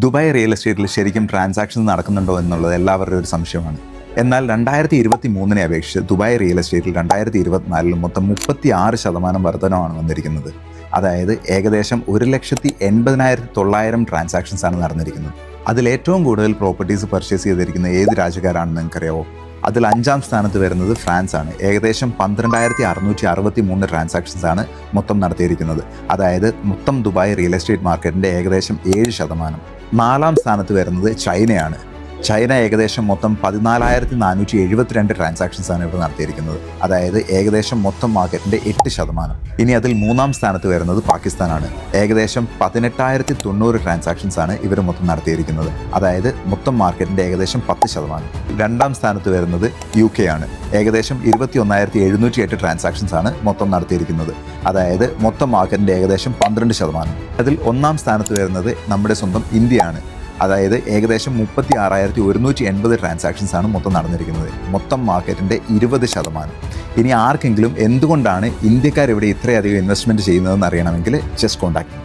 Dubai real എസ്റ്റേറ്റിൽ ശരിക്കും transaction നടക്കുന്നുണ്ടോ എന്നുള്ളത് എല്ലാവരുടെയും ഒരു സംശയമാണ്. എന്നാൽ 2023 അപേക്ഷിച്ച് ദുബായ് റിയൽ എസ്റ്റേറ്റിൽ 2024 മൊത്തം 36% വർധനമാണ് വന്നിരിക്കുന്നത്. അതായത് ഏകദേശം 1,80,900 ട്രാൻസാക്ഷൻസ് ആണ് നടന്നിരിക്കുന്നത്. അതിൽ ഏറ്റവും കൂടുതൽ പ്രോപ്പർട്ടീസ് പർച്ചേസ് ചെയ്തിരിക്കുന്ന ഏത് രാജ്യക്കാരാണെന്ന് നിങ്ങൾക്കറിയാവോ? അതിൽ 5ാം സ്ഥാനത്ത് വരുന്നത് ഫ്രാൻസ് ആണ്. ഏകദേശം 12,663 ട്രാൻസാക്ഷൻസ് ആണ് മൊത്തം നടത്തിയിരിക്കുന്നത്. അതായത് മൊത്തം ദുബായ് റിയൽ എസ്റ്റേറ്റ് മാർക്കറ്റിൻ്റെ ഏകദേശം 7%. 4ാം സ്ഥാനത്ത് വരുന്നത് ചൈനയാണ്. ചൈന ഏകദേശം മൊത്തം 14,472 ട്രാൻസാക്ഷൻസ് ആണ് ഇവിടെ നടത്തിയിരിക്കുന്നത്. അതായത് ഏകദേശം മൊത്തം മാർക്കറ്റിൻ്റെ 8%. ഇനി അതിൽ 3ാം സ്ഥാനത്ത് വരുന്നത് പാകിസ്ഥാനാണ്. ഏകദേശം 18,090 ട്രാൻസാക്ഷൻസ് ആണ് ഇവർ മൊത്തം നടത്തിയിരിക്കുന്നത്. അതായത് മൊത്തം മാർക്കറ്റിൻ്റെ ഏകദേശം 10%. 2ാം സ്ഥാനത്ത് വരുന്നത് UK ആണ്. ഏകദേശം 21,708 ട്രാൻസാക്ഷൻസ് ആണ് മൊത്തം നടത്തിയിരിക്കുന്നത്. അതായത് മൊത്തം മാർക്കറ്റിൻ്റെ ഏകദേശം 12%. അതിൽ 1ാം സ്ഥാനത്ത് വരുന്നത് നമ്മുടെ സ്വന്തം ഇന്ത്യയാണ്. അതായത് ഏകദേശം 36,180 ട്രാൻസാക്ഷൻസ് ആണ് മൊത്തം നടന്നിരിക്കുന്നത്. മൊത്തം മാർക്കറ്റിൻ്റെ 20%. ഇനി ആർക്കെങ്കിലും എന്തുകൊണ്ടാണ് ഇന്ത്യക്കാർ ഇവിടെ ഇത്രയധികം ഇൻവെസ്റ്റ്മെൻറ്റ് ചെയ്യുന്നതെന്ന് അറിയണമെങ്കിൽ ജസ്റ്റ് കോൺടാക്ട്.